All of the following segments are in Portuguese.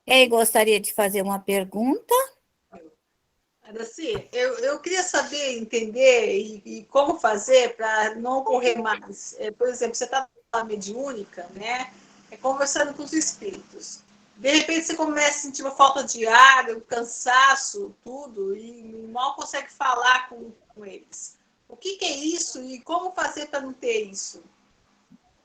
Quem gostaria de fazer uma pergunta? Assim, eu queria saber, entender e como fazer para não ocorrer mais. Por exemplo, você está na mediúnica, né? Conversando com os espíritos. De repente você começa a sentir uma falta de ar, um cansaço, tudo, e mal consegue falar com eles. O que é isso e como fazer para não ter isso?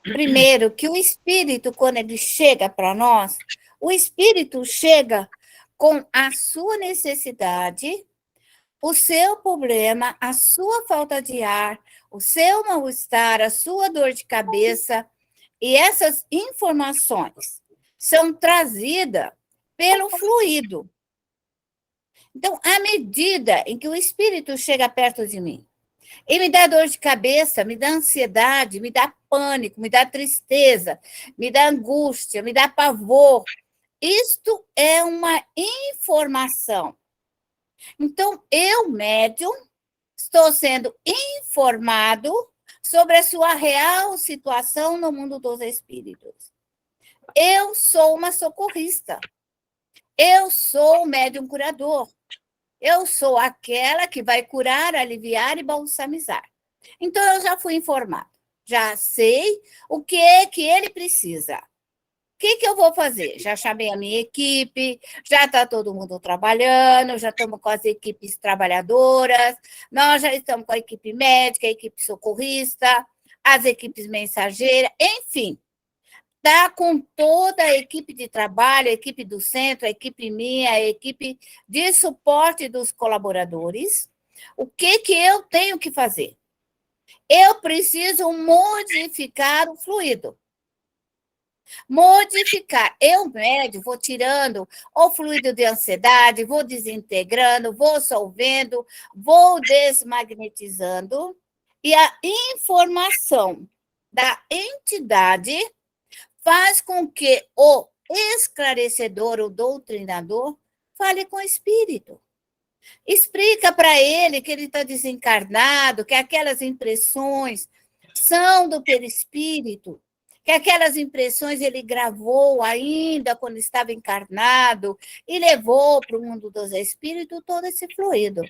Primeiro, que o espírito, quando ele chega para nós, o espírito chega com a sua necessidade, o seu problema, a sua falta de ar, o seu mal-estar, a sua dor de cabeça, e essas informações são trazidas pelo fluido. Então, à medida em que o espírito chega perto de mim, e me dá dor de cabeça, me dá ansiedade, me dá pânico, me dá tristeza, me dá angústia, me dá pavor. Isto é uma informação. Então, eu, médium, estou sendo informado sobre a sua real situação no mundo dos espíritos. Eu sou uma socorrista. Eu sou o médium curador. Eu sou aquela que vai curar, aliviar e balsamizar. Então, eu já fui informada. Já sei o que é que ele precisa. O que eu vou fazer? Já chamei a minha equipe, já está todo mundo trabalhando, já estamos com as equipes trabalhadoras, nós já estamos com a equipe médica, a equipe socorrista, as equipes mensageiras, enfim, está com toda a equipe de trabalho, a equipe do centro, a equipe minha, a equipe de suporte dos colaboradores. O que eu tenho que fazer? Eu preciso modificar o fluido. Modificar. Eu, médio, vou tirando o fluido de ansiedade, vou desintegrando, vou solvendo, vou desmagnetizando, e a informação da entidade faz com que o esclarecedor, o doutrinador, fale com o espírito. Explica para ele que ele está desencarnado, que aquelas impressões são do perispírito, que aquelas impressões ele gravou ainda quando estava encarnado e levou para o mundo dos espíritos todo esse fluido.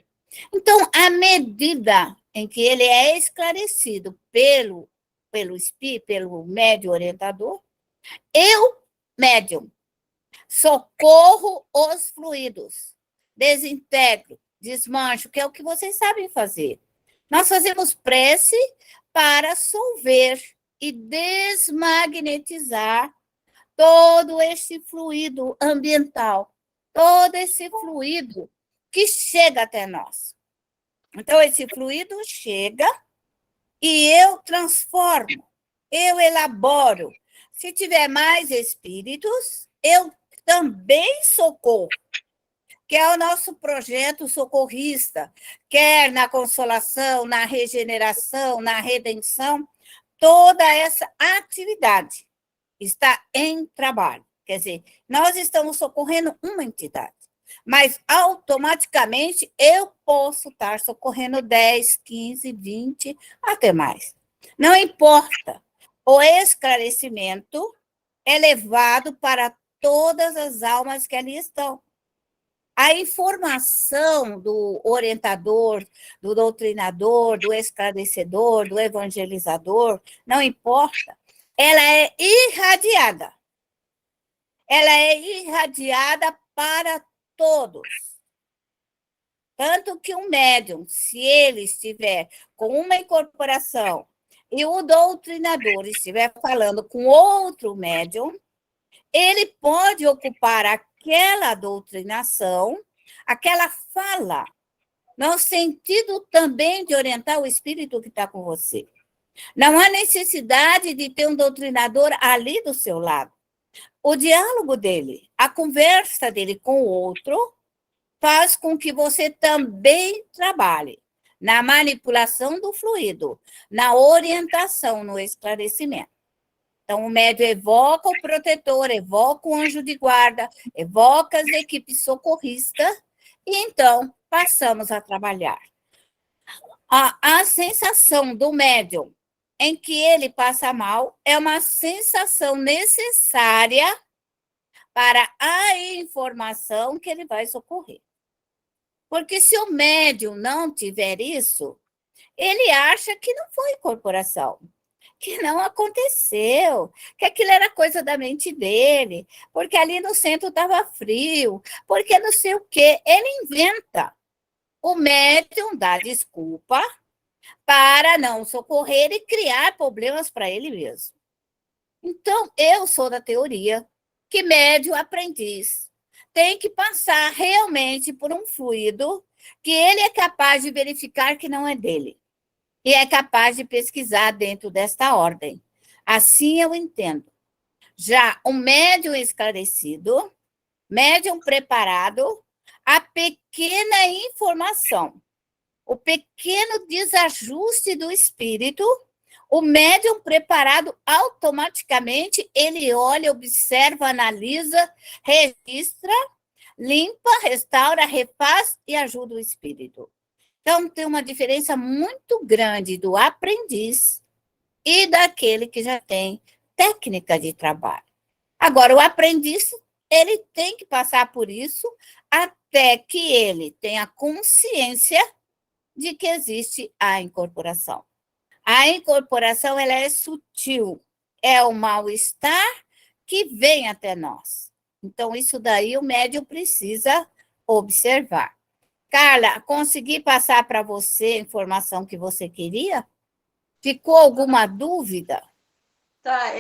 Então, à medida em que ele é esclarecido pelo médium orientador, eu, médium, socorro os fluidos, desintegro, desmancho, que é o que vocês sabem fazer. Nós fazemos prece para solver e desmagnetizar todo esse fluido ambiental, todo esse fluido que chega até nós. Então, esse fluido chega e eu transformo, eu elaboro. Se tiver mais espíritos, eu também socorro, que é o nosso projeto socorrista, quer na consolação, na regeneração, na redenção, toda essa atividade está em trabalho. Quer dizer, nós estamos socorrendo uma entidade, mas automaticamente eu posso estar socorrendo 10, 15, 20, até mais. Não importa. O esclarecimento é levado para todas as almas que ali estão. A informação do orientador, do doutrinador, do esclarecedor, do evangelizador, não importa, ela é irradiada. Ela é irradiada para todos. Tanto que um médium, se ele estiver com uma incorporação e o doutrinador estiver falando com outro médium, ele pode ocupar aquela doutrinação, aquela fala, no sentido também de orientar o espírito que está com você. Não há necessidade de ter um doutrinador ali do seu lado. O diálogo dele, a conversa dele com o outro, faz com que você também trabalhe na manipulação do fluido, na orientação, no esclarecimento. Então, o médium evoca o protetor, evoca o anjo de guarda, evoca as equipes socorristas, e então passamos a trabalhar. A sensação do médium em que ele passa mal é uma sensação necessária para a informação que ele vai socorrer. Porque se o médium não tiver isso, ele acha que não foi incorporação, que não aconteceu, que aquilo era coisa da mente dele, porque ali no centro estava frio, porque não sei o quê. Ele inventa. O médium dá desculpa para não socorrer e criar problemas para ele mesmo. Então, eu sou da teoria que médium aprendiz tem que passar realmente por um fluido que ele é capaz de verificar que não é dele e é capaz de pesquisar dentro desta ordem. Assim eu entendo. Já um médium esclarecido, médium preparado, a pequena informação, o pequeno desajuste do espírito, o médium preparado automaticamente, ele olha, observa, analisa, registra, limpa, restaura, refaz e ajuda o espírito. Então, tem uma diferença muito grande do aprendiz e daquele que já tem técnica de trabalho. Agora, o aprendiz, ele tem que passar por isso até que ele tenha consciência de que existe a incorporação. A incorporação, ela é sutil, é o mal-estar que vem até nós. Então, isso daí o médium precisa observar. Carla, consegui passar para você a informação que você queria? Ficou alguma dúvida? Tá,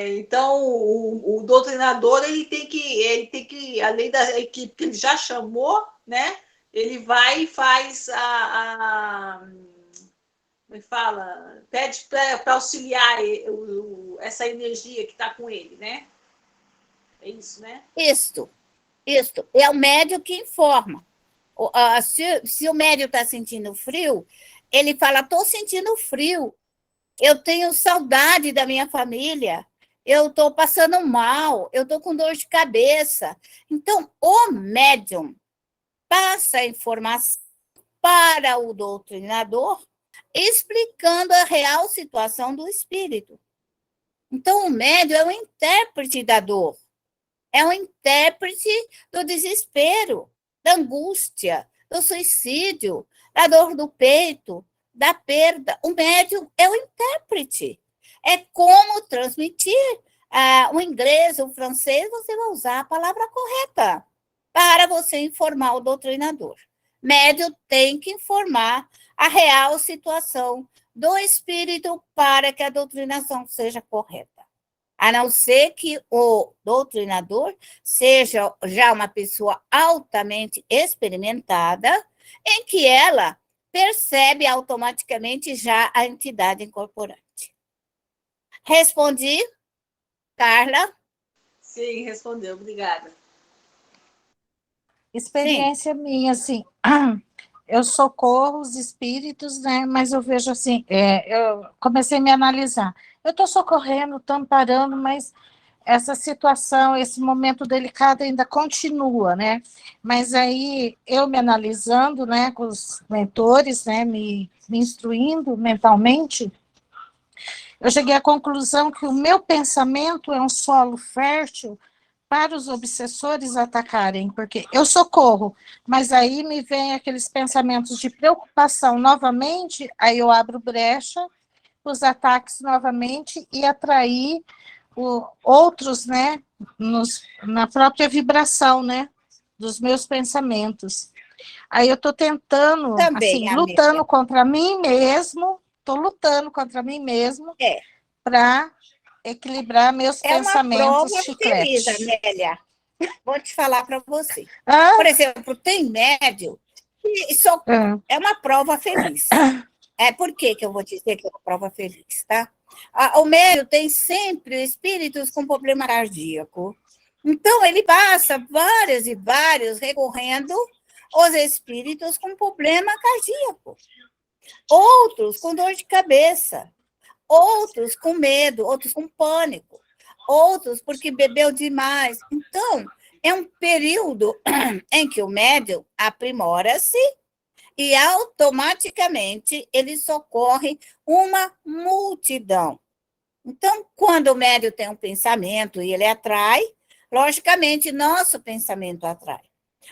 então o doutrinador ele tem que, além da equipe que ele já chamou, né? Ele vai e faz como fala, pede para auxiliar essa energia que está com ele, né? É isso, né? Isso. É o médium que informa. Se o médium está sentindo frio, ele fala: estou sentindo frio, eu tenho saudade da minha família, eu estou passando mal, eu estou com dor de cabeça. Então, o médium passa a informação para o doutrinador, explicando a real situação do espírito. Então, o médium é o intérprete da dor, é o intérprete do desespero, da angústia, do suicídio, da dor do peito, da perda. O médium é o intérprete. É como transmitir. O inglês, o francês, você vai usar a palavra correta para você informar o doutrinador. Médium tem que informar a real situação do espírito para que a doutrinação seja correta. A não ser que o doutrinador seja já uma pessoa altamente experimentada, em que ela percebe automaticamente já a entidade incorporante. Respondi, Carla? Sim, respondeu, obrigada. Experiência minha, assim, eu socorro os espíritos, né? Mas eu vejo assim, eu comecei a me analisar. Eu estou socorrendo, estou amparando, mas essa situação, esse momento delicado ainda continua, né? Mas aí, eu me analisando, né, com os mentores, né, me instruindo mentalmente, eu cheguei à conclusão que o meu pensamento é um solo fértil para os obsessores atacarem, porque eu socorro, mas aí me vem aqueles pensamentos de preocupação novamente, aí eu abro brecha, os ataques novamente e atrair outros, né, na própria vibração, né, dos meus pensamentos. Aí eu estou tentando, Também, assim, amiga. lutando contra mim mesmo, estou lutando contra mim mesmo para equilibrar meus pensamentos prova chiclete. feliz, Amélia. Vou te falar para você. Ah? Por exemplo, tem médium que só é uma prova feliz. Por que eu vou dizer que é uma prova feliz, tá? O médium tem sempre espíritos com problema cardíaco. Então, ele passa vários e vários recorrendo aos espíritos com problema cardíaco. Outros com dor de cabeça. Outros com medo, outros com pânico. Outros porque bebeu demais. Então, é um período em que o médium aprimora-se e automaticamente ele socorre uma multidão. Então, quando o médium tem um pensamento e ele atrai, Logicamente, nosso pensamento atrai.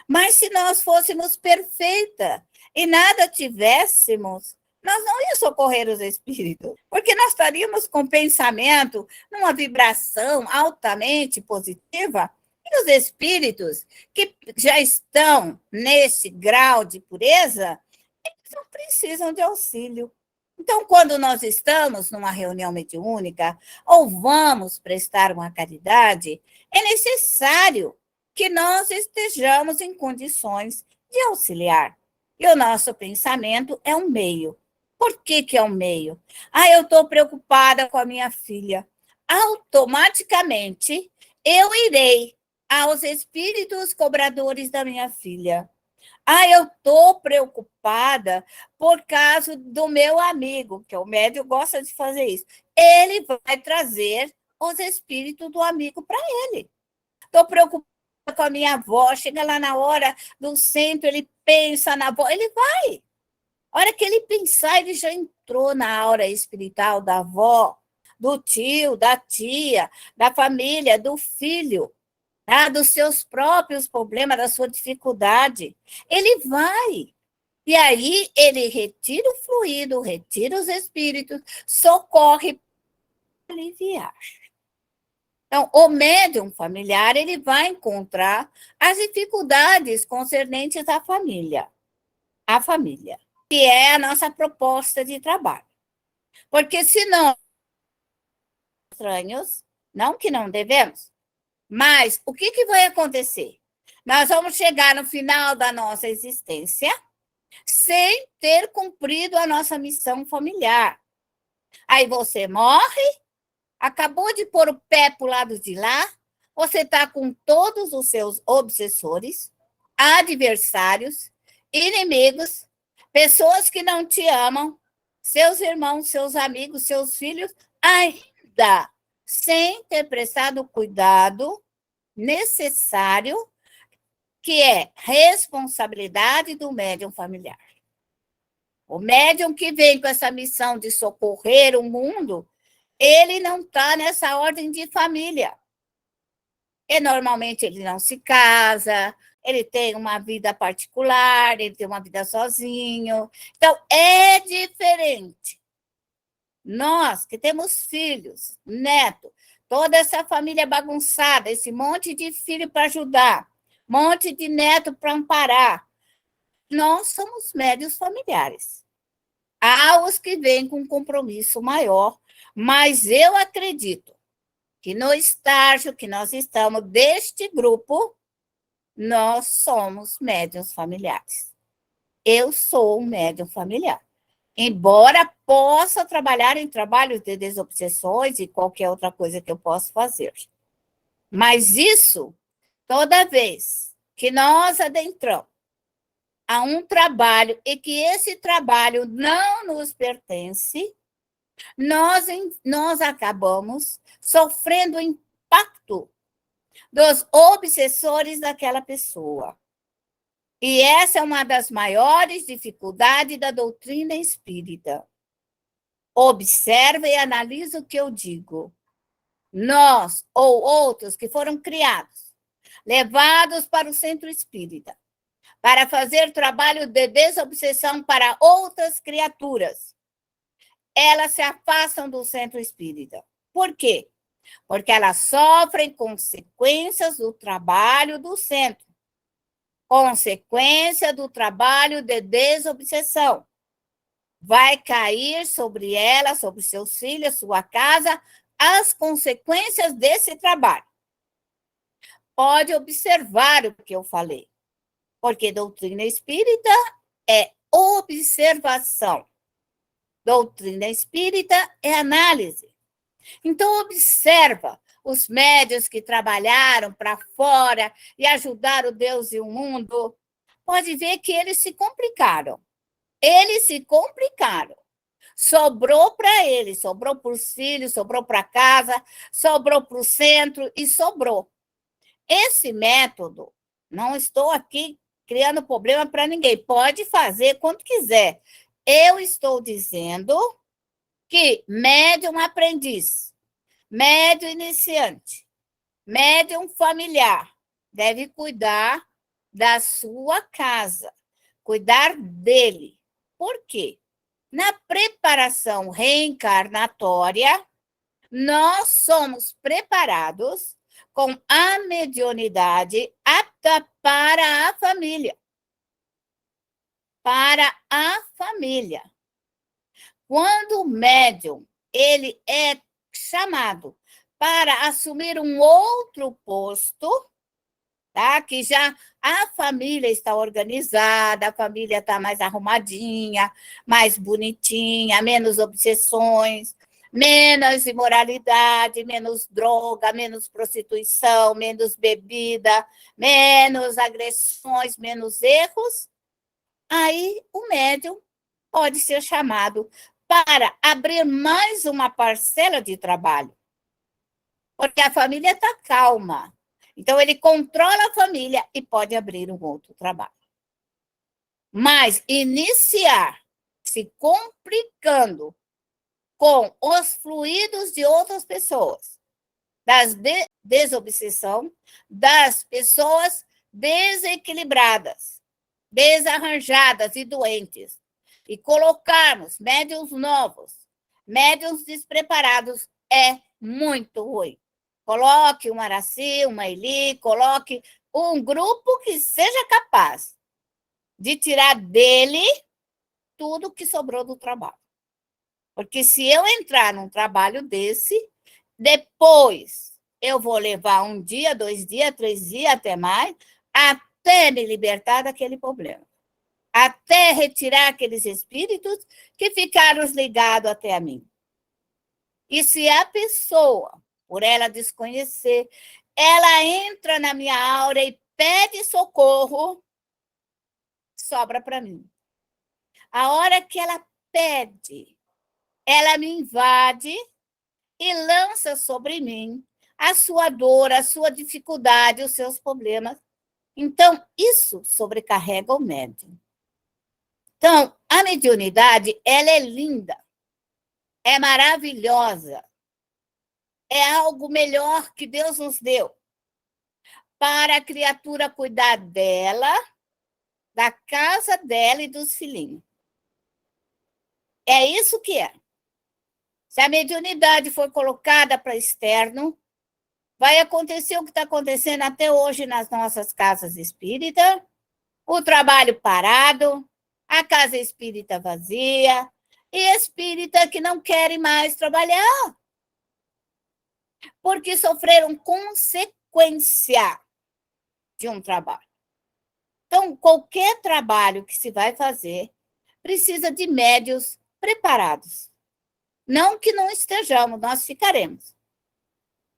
Mas se nós fôssemos perfeita e nada tivéssemos, nós não íamos socorrer os espíritos, porque nós estaríamos com pensamento numa vibração altamente positiva, e os espíritos que já estão nesse grau de pureza, eles não precisam de auxílio. Então, quando nós estamos numa reunião mediúnica ou vamos prestar uma caridade, é necessário que nós estejamos em condições de auxiliar. E o nosso pensamento é um meio. Por que é um meio? Eu estou preocupada com a minha filha. Automaticamente, eu irei aos espíritos cobradores da minha filha. Eu estou preocupada por causa do meu amigo, que o médium gosta de fazer isso. Ele vai trazer os espíritos do amigo para ele. Estou preocupada com a minha avó, chega lá na hora do centro, ele pensa na avó, ele vai. A hora que ele pensar, ele já entrou na aura espiritual da avó, do tio, da tia, da família, do filho. Dos seus próprios problemas, da sua dificuldade. Ele vai. E aí ele retira o fluido, retira os espíritos, socorre para aliviar. Então, o médium familiar, ele vai encontrar as dificuldades concernentes à família. A família, que é a nossa proposta de trabalho. Porque senão, estranhos, não que não devemos, mas o que vai acontecer? Nós vamos chegar no final da nossa existência sem ter cumprido a nossa missão familiar. Aí você morre, acabou de pôr o pé para o lado de lá, você está com todos os seus obsessores, adversários, inimigos, pessoas que não te amam, seus irmãos, seus amigos, seus filhos, ainda sem ter prestado o cuidado necessário, que é responsabilidade do médium familiar. O médium que vem com essa missão de socorrer o mundo, ele não está nessa ordem de família. E normalmente ele não se casa, ele tem uma vida particular, ele tem uma vida sozinho. Então, é diferente. Nós que temos filhos, netos, toda essa família bagunçada, esse monte de filho para ajudar, monte de neto para amparar, nós somos médios familiares. Há os que vêm com um compromisso maior, mas eu acredito que no estágio que nós estamos deste grupo, nós somos médiuns familiares. Eu sou um médium familiar. Embora possa trabalhar em trabalhos de desobsessões e qualquer outra coisa que eu possa fazer. Mas isso, toda vez que nós adentramos a um trabalho e que esse trabalho não nos pertence, nós acabamos sofrendo o impacto dos obsessores daquela pessoa. E essa é uma das maiores dificuldades da doutrina espírita. Observa e analisa o que eu digo. Nós, ou outros que foram criados, levados para o centro espírita, para fazer trabalho de desobsessão para outras criaturas, elas se afastam do centro espírita. Por quê? Porque elas sofrem consequências do trabalho do centro. Consequência do trabalho de desobsessão. Vai cair sobre ela, sobre seus filhos, sua casa, as consequências desse trabalho. Pode observar o que eu falei, porque doutrina espírita é observação. Doutrina espírita é análise. Então, observa os médiuns que trabalharam para fora e ajudaram Deus e o mundo. Pode ver que eles se complicaram. Eles se complicaram. Sobrou para eles, sobrou para os filhos, sobrou para casa, sobrou para o centro e sobrou. Esse método, não estou aqui criando problema para ninguém. Pode fazer quanto quiser. Eu estou dizendo que médium aprendiz, médium iniciante, Médium familiar deve cuidar da sua casa, cuidar dele. Por quê? Na preparação reencarnatória, nós somos preparados com a mediunidade apta para a família. Para a família. Quando o médium ele é chamado para assumir um outro posto, tá? Que já a família está organizada, a família está mais arrumadinha, mais bonitinha, menos obsessões, menos imoralidade, menos droga, menos prostituição, menos bebida, menos agressões, menos erros. Aí o médium pode ser chamado para abrir mais uma parcela de trabalho, porque a família está calma. Então, ele controla a família e pode abrir um outro trabalho. Mas iniciar se complicando com os fluidos de outras pessoas, das desobsessão, das pessoas desequilibradas, desarranjadas e doentes, e colocarmos médiuns novos, médiuns despreparados, é muito ruim. Coloque uma Araci, uma Eli, coloque um grupo que seja capaz de tirar dele tudo que sobrou do trabalho. Porque se eu entrar num trabalho desse, depois eu vou levar 1 dia, 2 dias, 3 dias, até mais, até me libertar daquele problema. Até retirar aqueles espíritos que ficaram ligados até a mim. E se a pessoa, por ela desconhecer, ela entra na minha aura e pede socorro, sobra para mim. A hora que ela pede, ela me invade e lança sobre mim a sua dor, a sua dificuldade, os seus problemas. Então, isso sobrecarrega o médium. Então, a mediunidade, ela é linda, é maravilhosa, é algo melhor que Deus nos deu para a criatura cuidar dela, da casa dela e dos filhinhos. É isso que é. Se a mediunidade for colocada para externo, vai acontecer o que está acontecendo até hoje nas nossas casas espíritas, o trabalho parado, a casa espírita vazia, e espírita que não querem mais trabalhar, porque sofreram consequência de um trabalho. Então, qualquer trabalho que se vai fazer precisa de médios preparados. Não que não estejamos, nós ficaremos.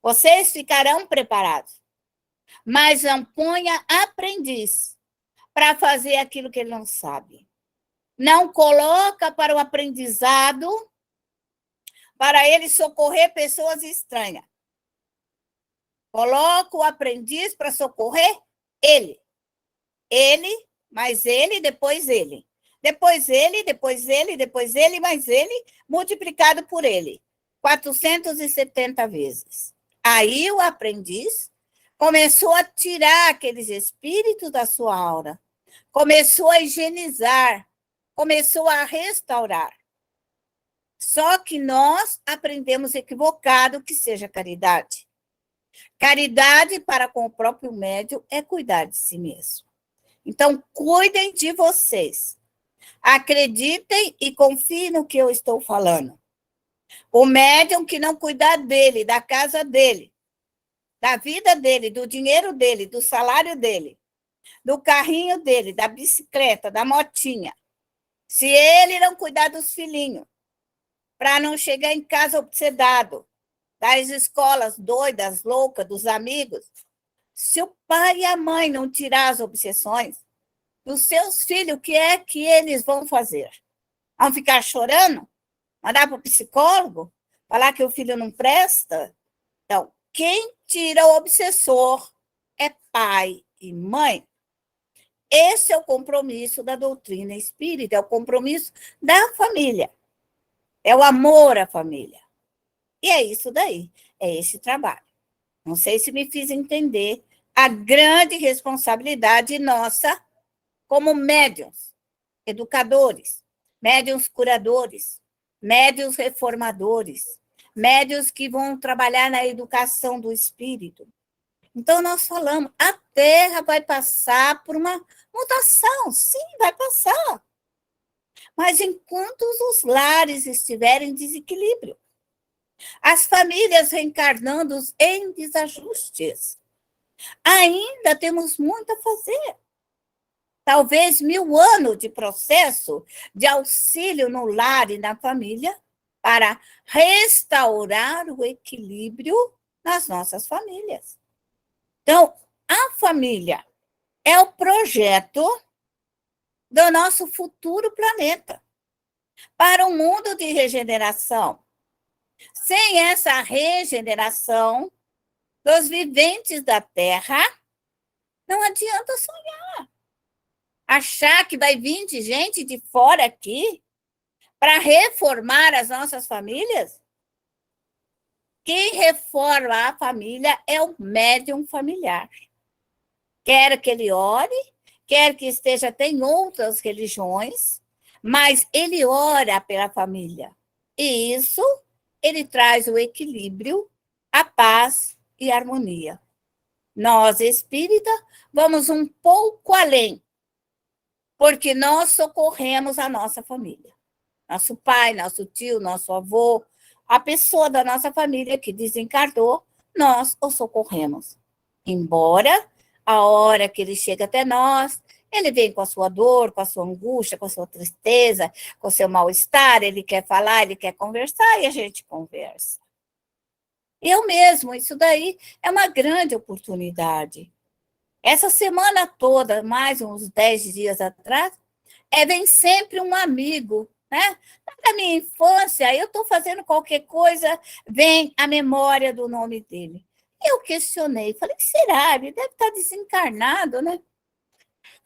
Vocês ficarão preparados, mas não ponha aprendiz para fazer aquilo que ele não sabe. Não coloca para o aprendizado, para ele socorrer pessoas estranhas. Coloca o aprendiz para socorrer ele. Ele, mais ele, depois ele. Depois ele, depois ele, depois ele, mais ele, multiplicado por ele. 470 vezes. Aí o aprendiz começou a tirar aqueles espíritos da sua aura. Começou a higienizar. Começou a restaurar. Só que nós aprendemos equivocado que seja caridade. Caridade para com o próprio médium é cuidar de si mesmo. Então, cuidem de vocês. Acreditem e confiem no que eu estou falando. O médium que não cuidar dele, da casa dele, da vida dele, do dinheiro dele, do salário dele, do carrinho dele, da bicicleta, da motinha, se ele não cuidar dos filhinhos, para não chegar em casa obsedado, das escolas doidas, loucas, dos amigos, se o pai e a mãe não tirar as obsessões dos seus filhos, o que é que eles vão fazer? Vão ficar chorando? Mandar para o psicólogo? Falar que o filho não presta? Então, quem tira o obsessor é pai e mãe. Esse é o compromisso da doutrina espírita, é o compromisso da família. É o amor à família. E é isso daí, é esse trabalho. Não sei se me fiz entender a grande responsabilidade nossa como médiuns, educadores, médiuns curadores, médiuns reformadores, médiuns que vão trabalhar na educação do espírito. Então, nós falamos, a Terra vai passar por uma mutação, sim, vai passar. Mas enquanto os lares estiverem em desequilíbrio, as famílias reencarnando em desajustes, ainda temos muito a fazer. Talvez 1000 anos de processo de auxílio no lar e na família para restaurar o equilíbrio nas nossas famílias. Então, a família é o projeto do nosso futuro planeta para um mundo de regeneração. Sem essa regeneração dos viventes da Terra, não adianta sonhar. Achar que vai vir de gente de fora aqui para reformar as nossas famílias? Quem reforma a família é o médium familiar. Quer que ele ore, quer que esteja até em outras religiões, mas ele ora pela família. E isso, ele traz o equilíbrio, a paz e a harmonia. Nós, espírita, vamos um pouco além, porque nós socorremos a nossa família. Nosso pai, nosso tio, nosso avô, a pessoa da nossa família que desencarnou, nós o socorremos. Embora, a hora que ele chega até nós, ele vem com a sua dor, com a sua angústia, com a sua tristeza, com o seu mal-estar, ele quer falar, ele quer conversar, e a gente conversa. Eu mesmo, isso daí é uma grande oportunidade. Essa semana toda, mais uns 10 dias atrás, vem sempre um amigo, né? Da minha infância, eu estou fazendo qualquer coisa, vem a memória do nome dele. Eu questionei, falei, será? Ele deve estar desencarnado, né?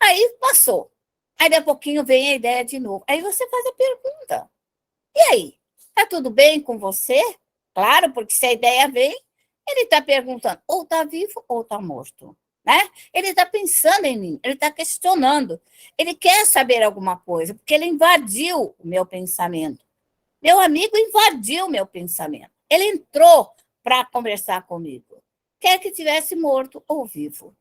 Aí passou. Aí, daqui a pouquinho, vem a ideia de novo. Aí você faz a pergunta. E aí? Está tudo bem com você? Claro, porque se a ideia vem, ele está perguntando, ou está vivo ou está morto. Né? Ele está pensando em mim, ele está questionando, ele quer saber alguma coisa, porque ele invadiu o meu pensamento. Meu amigo invadiu o meu pensamento. Ele entrou para conversar comigo. Quer que tivesse morto ou vivo.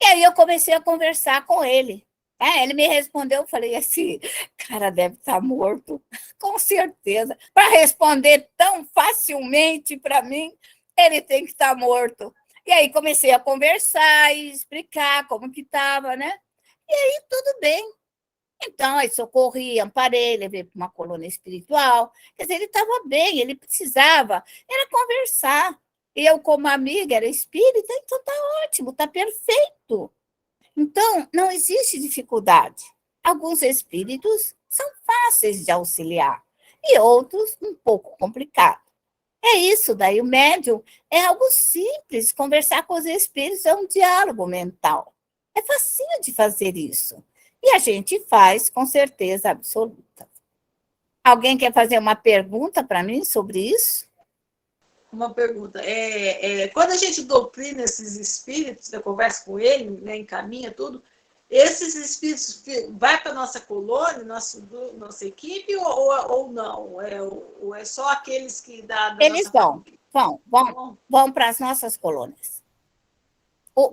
E aí eu comecei a conversar com ele. Ele me respondeu, eu falei assim, cara, deve estar morto, com certeza. Para responder tão facilmente para mim, ele tem que estar morto. E aí comecei a conversar e explicar como que estava, né? E aí tudo bem. Então, aí socorri, amparei, levei para uma colônia espiritual. Quer dizer, ele estava bem, ele precisava, era conversar. E eu, como amiga, era espírita, então está ótimo, está perfeito. Então, não existe dificuldade. Alguns espíritos são fáceis de auxiliar e outros um pouco complicados. É isso, daí o médium é algo simples, conversar com os espíritos é um diálogo mental. É facinho de fazer isso. E a gente faz com certeza absoluta. Alguém quer fazer uma pergunta para mim sobre isso? Uma pergunta. Quando a gente doutrina esses espíritos, eu converso com ele, né, encaminha tudo, esses espíritos vai para a nossa colônia, nossa equipe, ou não? Ou é só aqueles que da Eles nossa vão para as nossas colônias.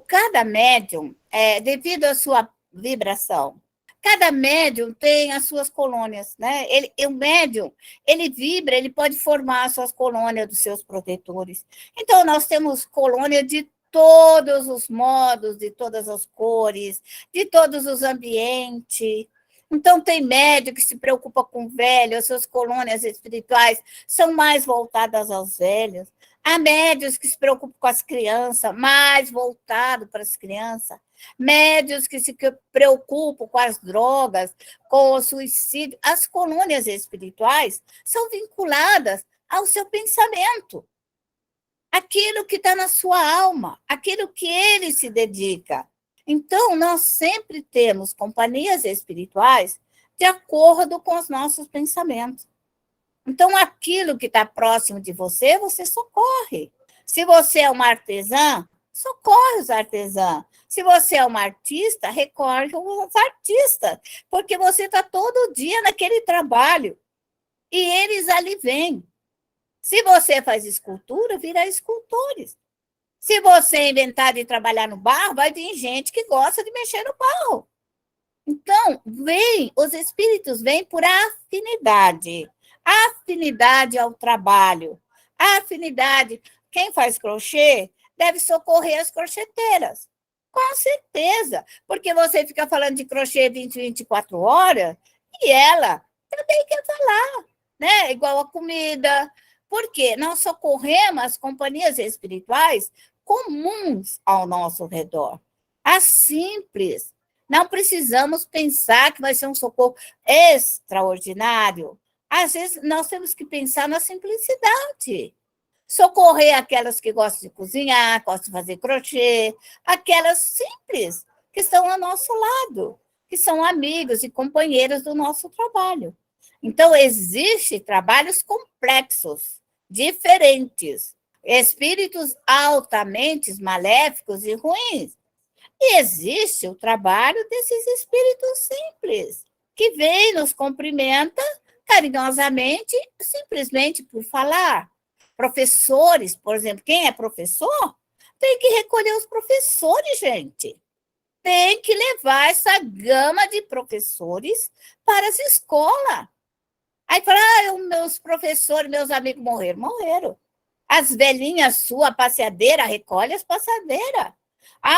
Cada médium, devido à sua vibração, cada médium tem as suas colônias, né? O médium, ele vibra, ele pode formar as suas colônias dos seus protetores. Então, nós temos colônia de todos os modos, de todas as cores, de todos os ambientes. Então, tem médium que se preocupa com velho, as suas colônias espirituais são mais voltadas aos velhos. Há médios que se preocupam com as crianças, mais voltado para as crianças. Médios que se preocupam com as drogas, com o suicídio. As colônias espirituais são vinculadas ao seu pensamento. Aquilo que está na sua alma, aquilo que ele se dedica. Então, nós sempre temos companhias espirituais de acordo com os nossos pensamentos. Então, aquilo que está próximo de você, você socorre. Se você é uma artesã, socorre os artesãos. Se você é uma artista, recorre aos artistas, porque você está todo dia naquele trabalho e eles ali vêm. Se você faz escultura, virá escultores. Se você inventar de trabalhar no barro, vai vir gente que gosta de mexer no barro. Então, os espíritos vêm por afinidade. Afinidade ao trabalho. Afinidade. Quem faz crochê deve socorrer as crocheteiras. Com certeza. Porque você fica falando de crochê 24 horas e ela também quer falar, né? Igual a comida. Por quê? Nós socorremos as companhias espirituais comuns ao nosso redor. As simples. Não precisamos pensar que vai ser um socorro extraordinário. Às vezes, nós temos que pensar na simplicidade. Socorrer aquelas que gostam de cozinhar, gostam de fazer crochê, aquelas simples, que estão ao nosso lado, que são amigos e companheiros do nosso trabalho. Então, existem trabalhos complexos, diferentes, espíritos altamente maléficos e ruins. E existe o trabalho desses espíritos simples, que vem, nos cumprimenta carinhosamente, simplesmente por falar. Professores, por exemplo, quem é professor, tem que recolher os professores, gente. Tem que levar essa gama de professores para as escolas. Aí fala, meus professores, meus amigos morreram. As velhinhas sua, passeadeira, recolhe as passadeiras.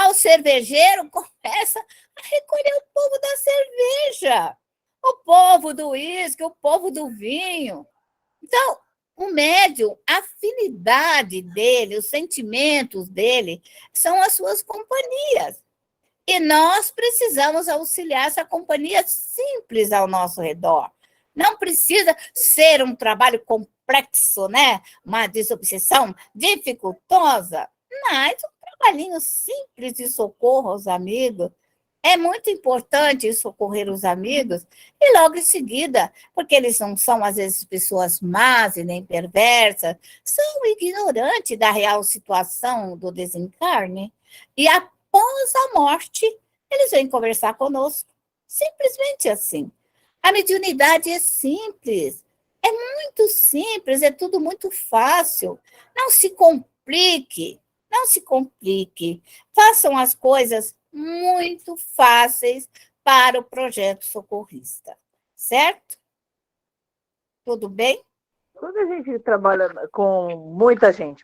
O cervejeiro começa a recolher o povo da cerveja, o povo do uísque, o povo do vinho. Então, o médium, a afinidade dele, os sentimentos dele, são as suas companhias. E nós precisamos auxiliar essa companhia simples ao nosso redor. Não precisa ser um trabalho complexo, né? Uma desobsessão dificultosa, mas um trabalhinho simples de socorro aos amigos. É muito importante socorrer os amigos e logo em seguida, porque eles não são, às vezes, pessoas más e nem perversas, são ignorantes da real situação do desencarne e após a morte, eles vêm conversar conosco. Simplesmente assim. A mediunidade é simples, é muito simples, é tudo muito fácil. Não se complique, não se complique. Façam as coisas muito fáceis para o projeto socorrista, certo? Tudo bem? Quando a gente trabalha com muita gente.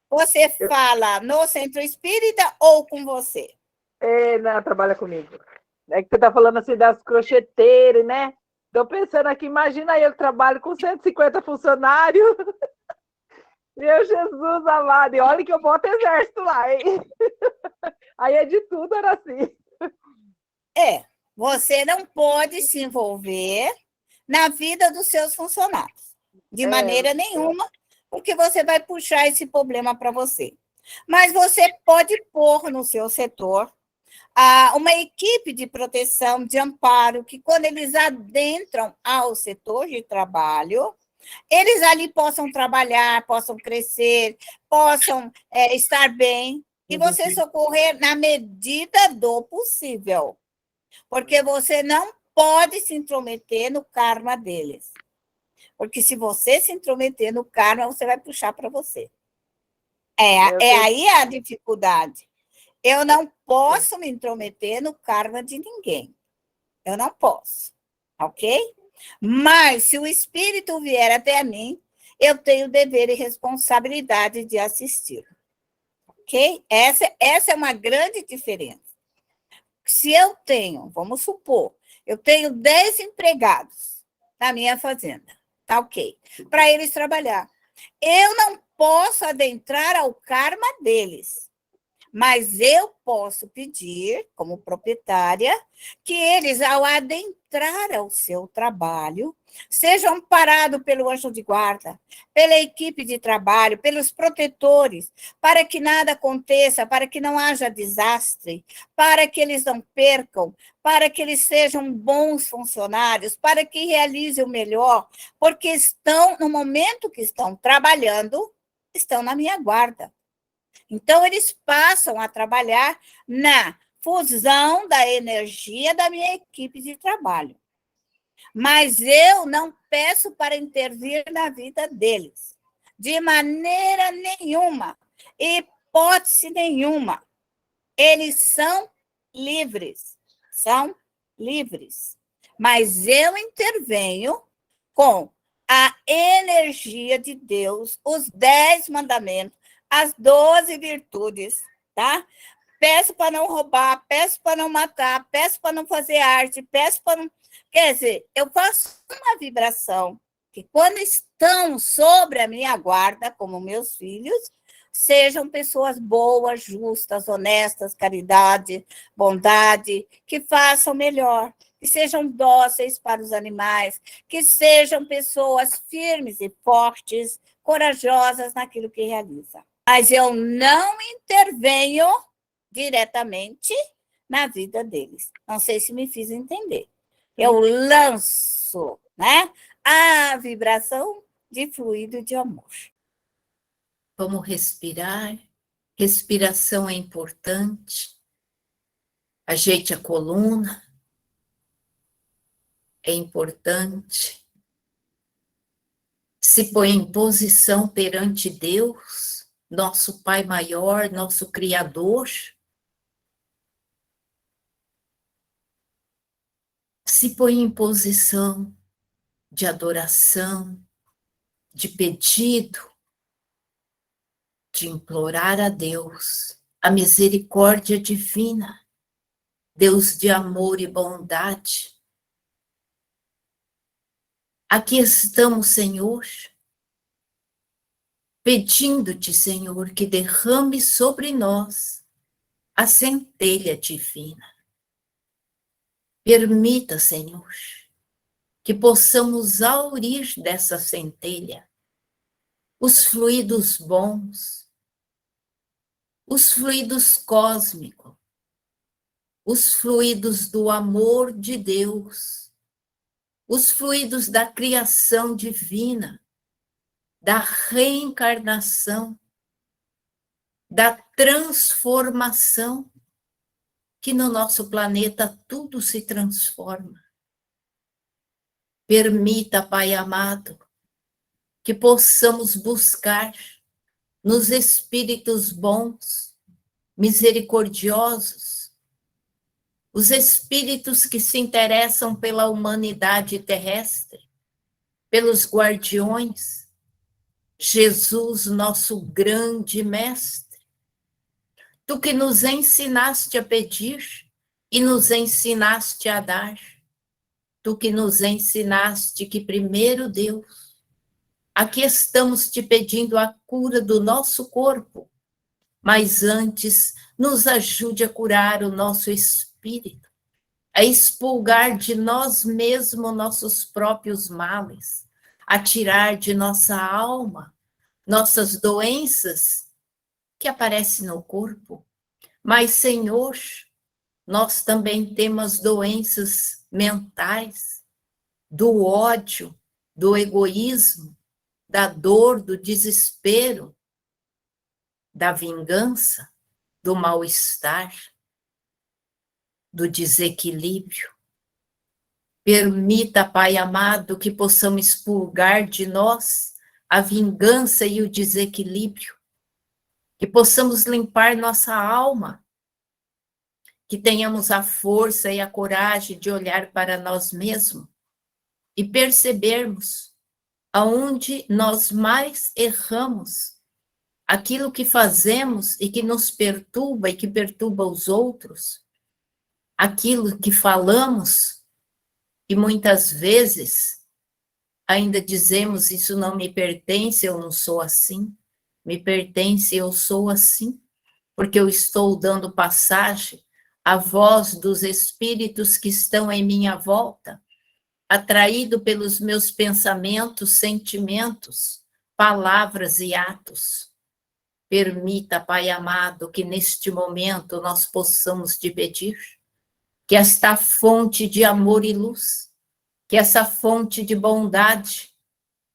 Você fala no centro espírita ou com você? Não, trabalha comigo. É que você está falando assim das crocheteiras, né? Estou pensando aqui, imagina eu que trabalho com 150 funcionários. Meu Jesus amado, e olha que eu boto exército lá, hein? Aí é de tudo, era assim. Você não pode se envolver na vida dos seus funcionários, de maneira nenhuma, porque você vai puxar esse problema para você. Mas você pode pôr no seu setor uma equipe de proteção, de amparo, que quando eles adentram ao setor de trabalho, eles ali possam trabalhar, possam crescer, possam estar bem, e você socorrer na medida do possível. Porque você não pode se intrometer no karma deles. Porque se você se intrometer no karma, você vai puxar para você. Aí a dificuldade. Eu não posso me intrometer no karma de ninguém. Eu não posso. Ok? Mas, se o espírito vier até mim, eu tenho dever e responsabilidade de assistir. Ok? Essa é uma grande diferença. Se eu tenho, vamos supor, eu tenho 10 empregados na minha fazenda, tá ok? Para eles trabalhar. Eu não posso adentrar ao karma deles. Mas eu posso pedir, como proprietária, que eles, ao adentrar ao seu trabalho, sejam amparados pelo anjo de guarda, pela equipe de trabalho, pelos protetores, para que nada aconteça, para que não haja desastre, para que eles não percam, para que eles sejam bons funcionários, para que realizem o melhor, porque estão, no momento que estão trabalhando, estão na minha guarda. Então, eles passam a trabalhar na fusão da energia da minha equipe de trabalho. Mas eu não peço para intervir na vida deles, de maneira nenhuma, hipótese nenhuma. Eles são livres, mas eu intervenho com a energia de Deus, os 10 mandamentos, as 12 virtudes, tá? Peço para não roubar, peço para não matar, peço para não fazer arte, peço para não... Quer dizer, eu faço uma vibração que quando estão sobre a minha guarda, como meus filhos, sejam pessoas boas, justas, honestas, caridade, bondade, que façam melhor, que sejam dóceis para os animais, que sejam pessoas firmes e fortes, corajosas naquilo que realizam. Mas eu não intervenho diretamente na vida deles. Não sei se me fiz entender. Eu lanço, né, a vibração de fluido de amor. Vamos respirar. Respiração é importante. Ajeite a coluna. É importante. Se põe em posição perante Deus, nosso Pai maior, nosso Criador. Se põe em posição de adoração, de pedido, de implorar a Deus a misericórdia divina, Deus de amor e bondade. Aqui estamos, Senhor, pedindo-te, Senhor, que derrame sobre nós a centelha divina. Permita, Senhor, que possamos aurir dessa centelha os fluidos bons, os fluidos cósmicos, os fluidos do amor de Deus, os fluidos da criação divina, da reencarnação, da transformação, que no nosso planeta tudo se transforma. Permita, Pai amado, que possamos buscar nos espíritos bons, misericordiosos, os espíritos que se interessam pela humanidade terrestre, pelos guardiões, Jesus, nosso grande mestre, tu que nos ensinaste a pedir e nos ensinaste a dar, tu que nos ensinaste que primeiro Deus, aqui estamos te pedindo a cura do nosso corpo, mas antes nos ajude a curar o nosso espírito, a expurgar de nós mesmos nossos próprios males, a tirar de nossa alma nossas doenças que aparecem no corpo. Mas, Senhor, nós também temos doenças mentais, do ódio, do egoísmo, da dor, do desespero, da vingança, do mal-estar, do desequilíbrio. Permita, Pai amado, que possamos expurgar de nós a vingança e o desequilíbrio, que possamos limpar nossa alma, que tenhamos a força e a coragem de olhar para nós mesmos e percebermos aonde nós mais erramos, aquilo que fazemos e que nos perturba e que perturba os outros, aquilo que falamos e muitas vezes ainda dizemos: isso não me pertence, eu não sou assim. Me pertence, eu sou assim, porque eu estou dando passagem à voz dos espíritos que estão em minha volta, atraído pelos meus pensamentos, sentimentos, palavras e atos. Permita, Pai amado, que neste momento nós possamos te pedir que esta fonte de amor e luz, que essa fonte de bondade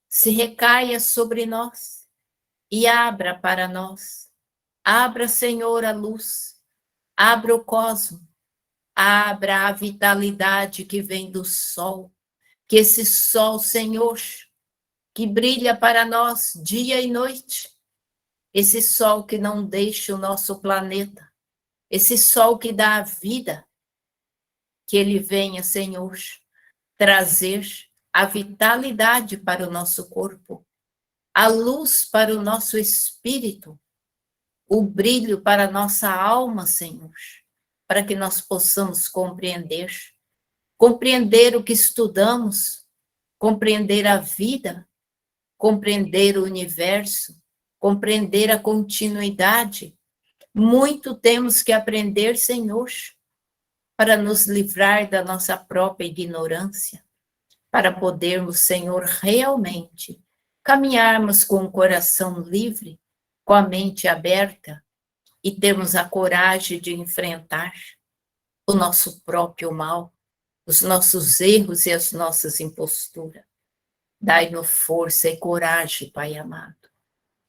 se recaia sobre nós, e abra para nós. Abra, Senhor, a luz. Abra o cosmo. Abra a vitalidade que vem do sol. Que esse sol, Senhor, que brilha para nós dia e noite. Esse sol que não deixa o nosso planeta. Esse sol que dá a vida. Que ele venha, Senhor, trazer a vitalidade para o nosso corpo, a luz para o nosso espírito, o brilho para a nossa alma, Senhor, para que nós possamos compreender o que estudamos, compreender a vida, compreender o universo, compreender a continuidade. Muito temos que aprender, Senhor, para nos livrar da nossa própria ignorância, para podermos, Senhor, realmente caminharmos com o coração livre, com a mente aberta e termos a coragem de enfrentar o nosso próprio mal, os nossos erros e as nossas imposturas. Dai-nos força e coragem, Pai amado.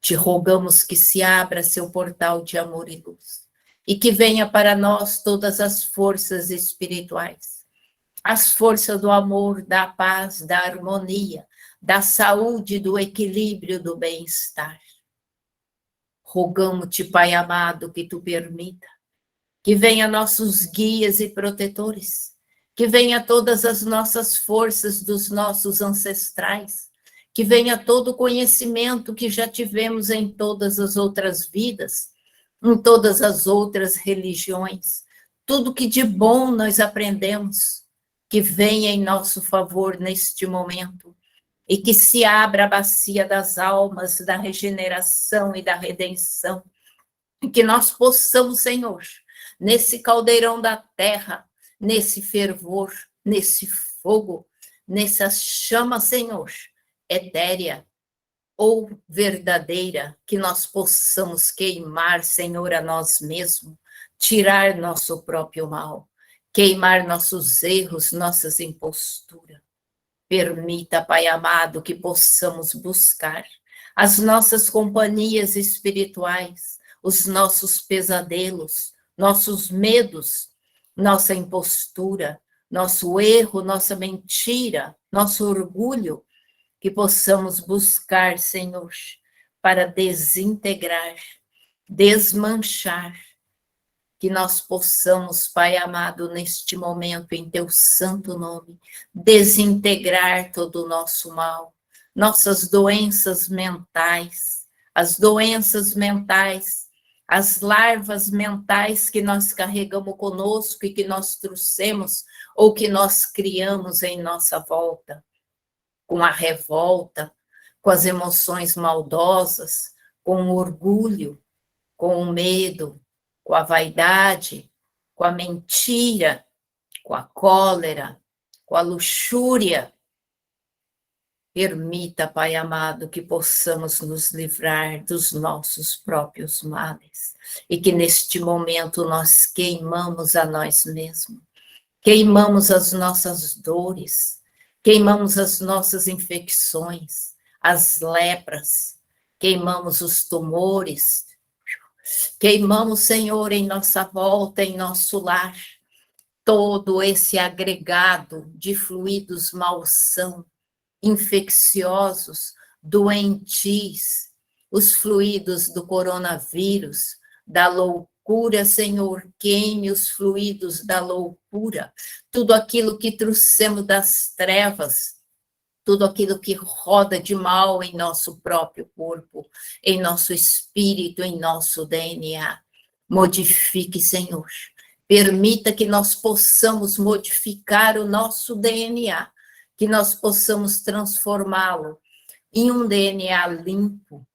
Te rogamos que se abra seu portal de amor e luz e que venha para nós todas as forças espirituais, as forças do amor, da paz, da harmonia, da saúde, do equilíbrio, do bem-estar. Rogamos-te, Pai amado, que tu permita que venha nossos guias e protetores, que venha todas as nossas forças dos nossos ancestrais, que venha todo o conhecimento que já tivemos em todas as outras vidas, em todas as outras religiões, tudo que de bom nós aprendemos, que venha em nosso favor neste momento, e que se abra a bacia das almas, da regeneração e da redenção, e que nós possamos, Senhor, nesse caldeirão da terra, nesse fervor, nesse fogo, nessa chama, Senhor, etérea ou verdadeira, que nós possamos queimar, Senhor, a nós mesmos, tirar nosso próprio mal, queimar nossos erros, nossas imposturas. Permita, Pai amado, que possamos buscar as nossas companhias espirituais, os nossos pesadelos, nossos medos, nossa impostura, nosso erro, nossa mentira, nosso orgulho, que possamos buscar, Senhor, para desintegrar, desmanchar, que nós possamos, Pai amado, neste momento, em teu santo nome, desintegrar todo o nosso mal, nossas doenças mentais, as doenças mentais, as larvas mentais que nós carregamos conosco e que nós trouxemos ou que nós criamos em nossa volta, com a revolta, com as emoções maldosas, com o orgulho, com o medo, com a vaidade, com a mentira, com a cólera, com a luxúria. Permita, Pai amado, que possamos nos livrar dos nossos próprios males e que neste momento nós queimamos a nós mesmos, queimamos as nossas dores, queimamos as nossas infecções, as lepras, queimamos os tumores, queimamos, Senhor, em nossa volta, em nosso lar, todo esse agregado de fluidos malsão, infecciosos, doentis, os fluidos do coronavírus, da loucura, Senhor, queime os fluidos da loucura, tudo aquilo que trouxemos das trevas, tudo aquilo que roda de mal em nosso próprio corpo, em nosso espírito, em nosso DNA. Modifique, Senhor. Permita que nós possamos modificar o nosso DNA, que nós possamos transformá-lo em um DNA limpo,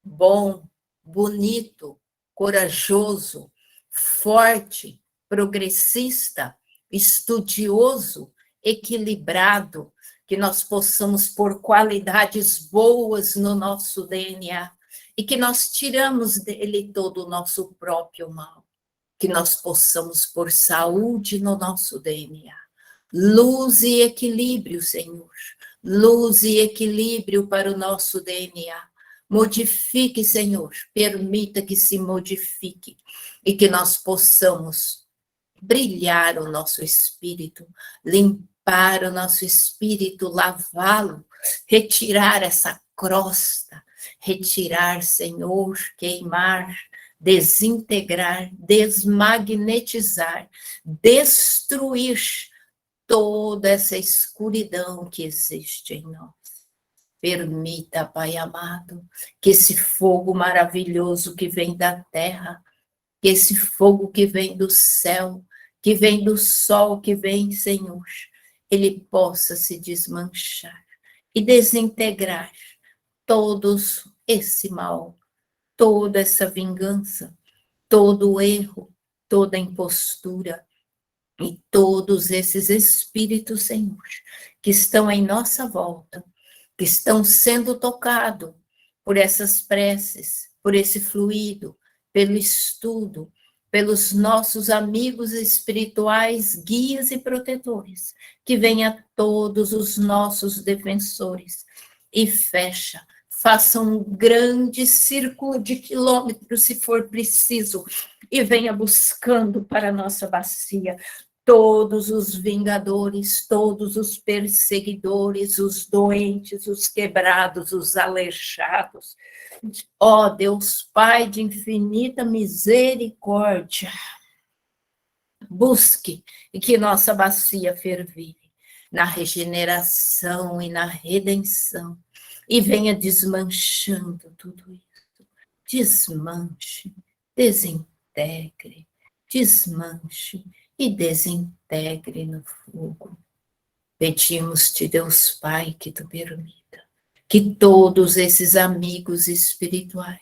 bom, bonito, corajoso, forte, progressista, estudioso, equilibrado, que nós possamos pôr qualidades boas no nosso DNA e que nós tiramos dele todo o nosso próprio mal, que nós possamos pôr saúde no nosso DNA, luz e equilíbrio, Senhor, luz e equilíbrio para o nosso DNA, Modifique, Senhor, permita que se modifique e que nós possamos brilhar o nosso espírito, limpar o nosso espírito, lavá-lo, retirar essa crosta, retirar, Senhor, queimar, desintegrar, desmagnetizar, destruir toda essa escuridão que existe em nós. Permita, Pai amado, que esse fogo maravilhoso que vem da terra, que esse fogo que vem do céu, que vem do sol, que vem, Senhor, ele possa se desmanchar e desintegrar todos esse mal, toda essa vingança, todo o erro, toda a impostura e todos esses espíritos, Senhor, que estão em nossa volta, que estão sendo tocados por essas preces, por esse fluido, pelo estudo, pelos nossos amigos espirituais, guias e protetores, que venha todos os nossos defensores e faça um grande círculo de quilômetros, se for preciso, e venha buscando para a nossa bacia todos os vingadores, todos os perseguidores, os doentes, os quebrados, os aleijados. Ó Deus Pai de infinita misericórdia, busque e que nossa bacia fervilhe na regeneração e na redenção, e venha desmanchando tudo isso. Desmanche, desintegre, desmanche e desintegre no fogo. Pedimos-te, Deus Pai, que tu permita que todos esses amigos espirituais,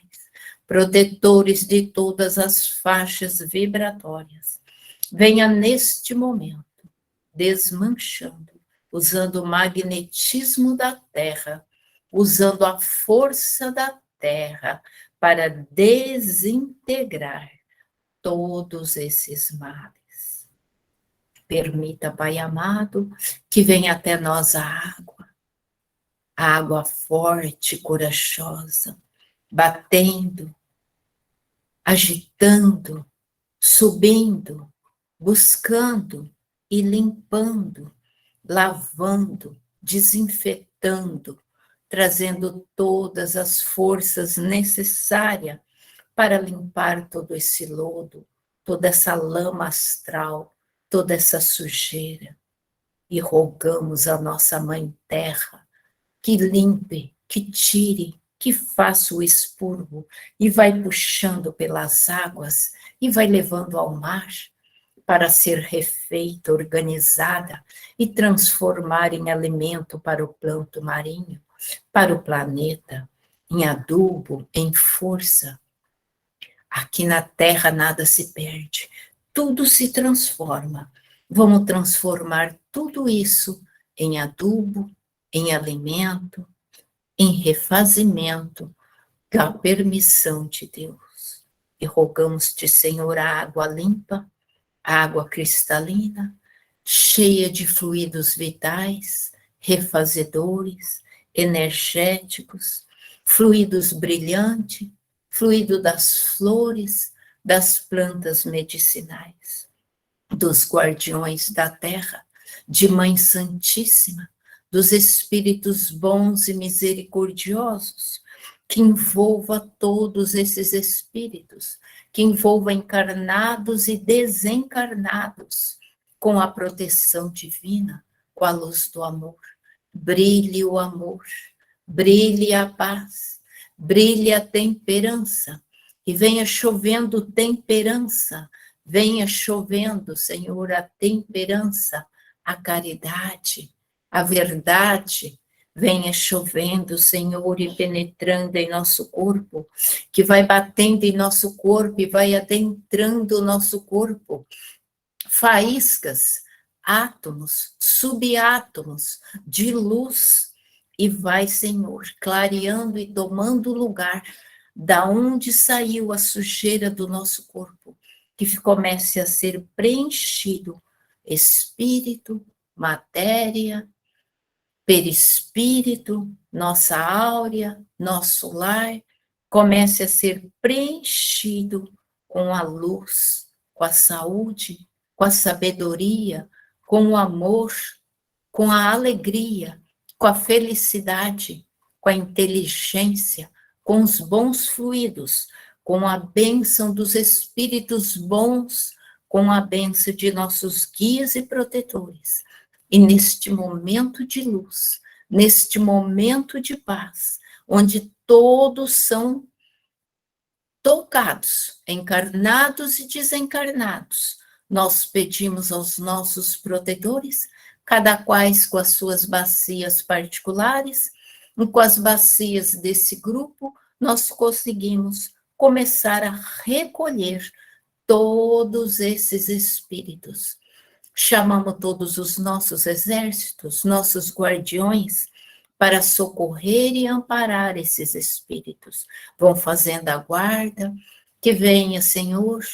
protetores de todas as faixas vibratórias, venha neste momento desmanchando, usando o magnetismo da Terra, usando a força da Terra para desintegrar todos esses males. Permita, Pai amado, que venha até nós a água forte, corajosa, batendo, agitando, subindo, buscando e limpando, lavando, desinfetando, trazendo todas as forças necessárias para limpar todo esse lodo, toda essa lama astral, toda essa sujeira. E rogamos a nossa Mãe Terra que limpe, que tire, que faça o expurgo e vai puxando pelas águas e vai levando ao mar para ser refeita, organizada e transformar em alimento para o planto marinho, para o planeta, em adubo, em força. Aqui na Terra nada se perde, tudo se transforma. Vamos transformar tudo isso em adubo, em alimento, em refazimento, com a permissão de Deus. E rogamos-te, Senhor, a água limpa, a água cristalina, cheia de fluidos vitais, refazedores, energéticos, fluidos brilhantes, fluido das flores, das plantas medicinais, dos guardiões da terra, de Mãe Santíssima, dos espíritos bons e misericordiosos, que envolva todos esses espíritos, que envolva encarnados e desencarnados, com a proteção divina, com a luz do amor. Brilhe o amor, brilhe a paz, brilhe a temperança, e venha chovendo temperança, venha chovendo, Senhor, a temperança, a caridade, a verdade, venha chovendo, Senhor, e penetrando em nosso corpo, que vai batendo em nosso corpo e vai adentrando o nosso corpo, faíscas, átomos, subátomos de luz, e vai, Senhor, clareando e tomando lugar da onde saiu a sujeira do nosso corpo, que comece a ser preenchido, espírito, matéria, perispírito, nossa áurea, nosso lar, comece a ser preenchido com a luz, com a saúde, com a sabedoria, com o amor, com a alegria, com a felicidade, com a inteligência, com os bons fluidos, com a bênção dos espíritos bons, com a bênção de nossos guias e protetores. E neste momento de luz, neste momento de paz, onde todos são tocados, encarnados e desencarnados, nós pedimos aos nossos protetores, cada qual com as suas bacias particulares, e com as bacias desse grupo, nós conseguimos começar a recolher todos esses espíritos. Chamamos todos os nossos exércitos, nossos guardiões, para socorrer e amparar esses espíritos. Vão fazendo a guarda, que venha, Senhor,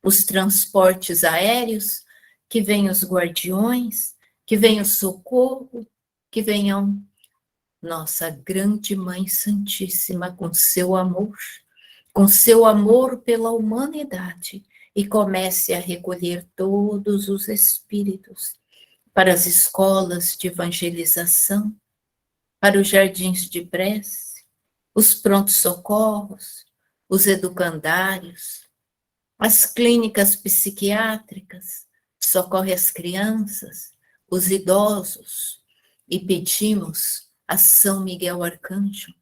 os transportes aéreos, que venham os guardiões, que venha o socorro, que venham nossa grande Mãe Santíssima com seu amor pela humanidade, e comece a recolher todos os espíritos para as escolas de evangelização, para os jardins de prece, os prontos-socorros, os educandários, as clínicas psiquiátricas, socorre as crianças, os idosos, e pedimos a São Miguel Arcanjo,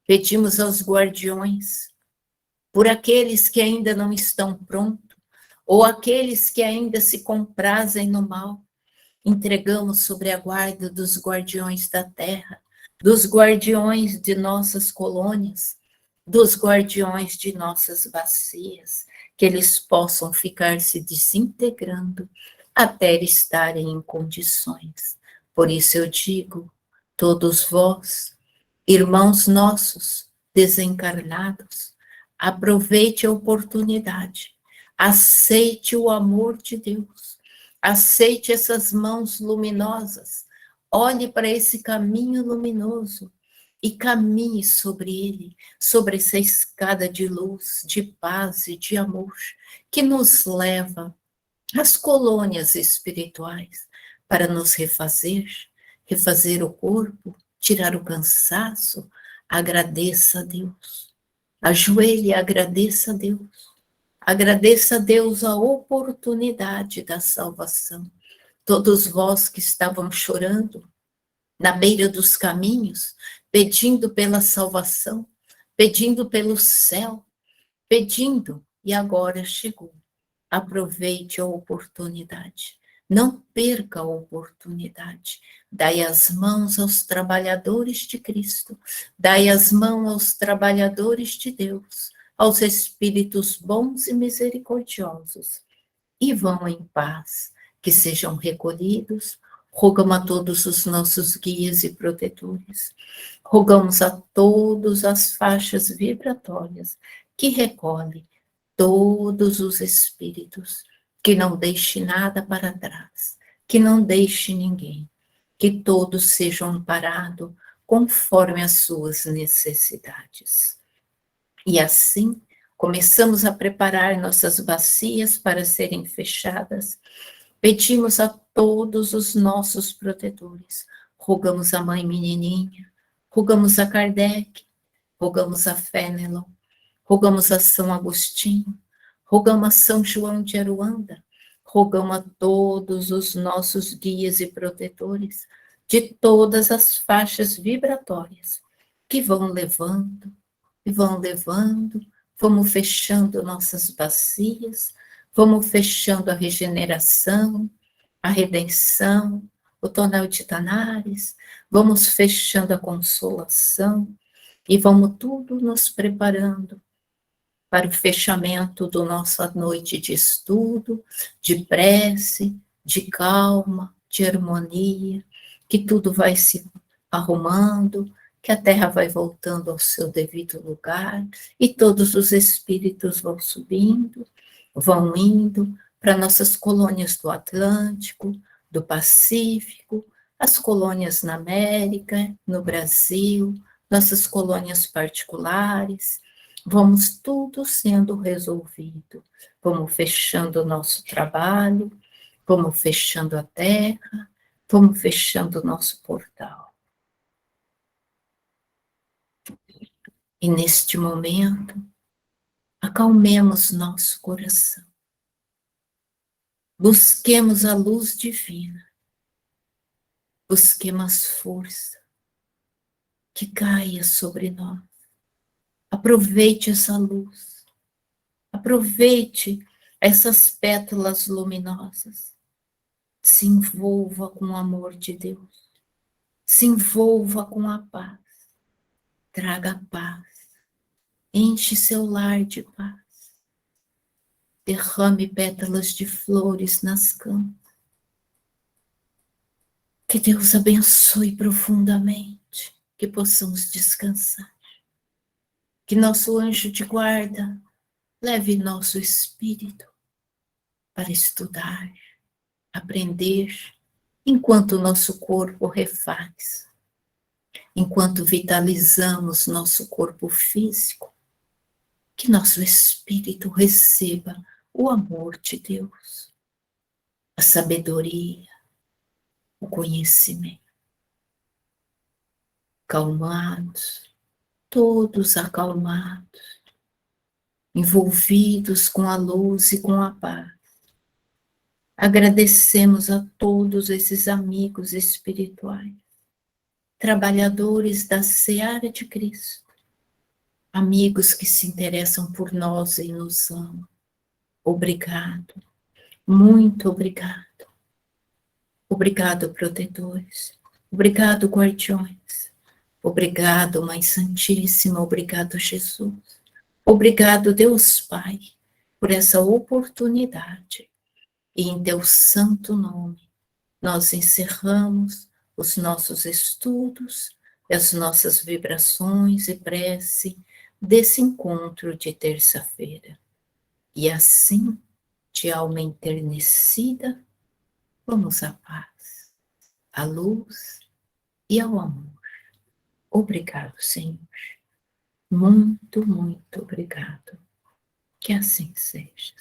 pedimos aos guardiões, por aqueles que ainda não estão prontos, ou aqueles que ainda se comprazem no mal, entregamos sobre a guarda dos guardiões da terra, dos guardiões de nossas colônias, dos guardiões de nossas bacias, que eles possam ficar se desintegrando até estarem em condições. Por isso eu digo, todos vós, irmãos nossos desencarnados, aproveite a oportunidade, aceite o amor de Deus, aceite essas mãos luminosas, olhe para esse caminho luminoso e caminhe sobre ele, sobre essa escada de luz, de paz e de amor, que nos leva às colônias espirituais para nos refazer o corpo, tirar o cansaço. Agradeça a Deus, ajoelhe e agradeça a Deus. Agradeça a Deus a oportunidade da salvação. Todos vós que estavam chorando na beira dos caminhos, pedindo pela salvação, pedindo pelo céu, pedindo, e agora chegou. Aproveite a oportunidade. Não perca a oportunidade. Dai as mãos aos trabalhadores de Cristo. Dai as mãos aos trabalhadores de Deus, aos espíritos bons e misericordiosos. E vão em paz, que sejam recolhidos. Rogamos a todos os nossos guias e protetores. Rogamos a todos as faixas vibratórias que recolhem todos os espíritos, que não deixe nada para trás, que não deixe ninguém, que todos sejam amparados conforme as suas necessidades. E assim, começamos a preparar nossas bacias para serem fechadas. Pedimos a todos os nossos protetores, rogamos a Mãe Menininha, rogamos a Kardec, rogamos a Fénelon, rogamos a São Agostinho, rogamos a São João de Aruanda, rogamos a todos os nossos guias e protetores de todas as faixas vibratórias que vão levando, vamos fechando nossas bacias, vamos fechando a regeneração, a redenção, o tonel de Tanares, vamos fechando a consolação e vamos tudo nos preparando para o fechamento da nossa noite de estudo, de prece, de calma, de harmonia, que tudo vai se arrumando, que a Terra vai voltando ao seu devido lugar e todos os espíritos vão subindo, vão indo para nossas colônias do Atlântico, do Pacífico, as colônias na América, no Brasil, nossas colônias particulares, vamos tudo sendo resolvido. Vamos fechando o nosso trabalho, vamos fechando a terra, vamos fechando o nosso portal. E neste momento, acalmemos nosso coração. Busquemos a luz divina. Busquemos força que caia sobre nós. Aproveite essa luz. Aproveite essas pétalas luminosas. Se envolva com o amor de Deus. Se envolva com a paz. Traga paz. Enche seu lar de paz. Derrame pétalas de flores nas camas. Que Deus abençoe profundamente. Que possamos descansar. Que nosso anjo de guarda leve nosso espírito para estudar, aprender, enquanto nosso corpo refaz, enquanto vitalizamos nosso corpo físico, que nosso espírito receba o amor de Deus, a sabedoria, o conhecimento. Calmados, todos acalmados, envolvidos com a luz e com a paz. Agradecemos a todos esses amigos espirituais, trabalhadores da seara de Cristo, amigos que se interessam por nós e nos amam. Obrigado, muito obrigado. Obrigado, protetores. Obrigado, guardiões. Obrigado, Mãe Santíssima. Obrigado, Jesus. Obrigado, Deus Pai, por essa oportunidade. E em teu santo nome, nós encerramos os nossos estudos, as nossas vibrações e prece desse encontro de terça-feira. E assim, de alma enternecida, vamos à paz, à luz e ao amor. Obrigado, Senhor. Muito, muito obrigado. Que assim seja.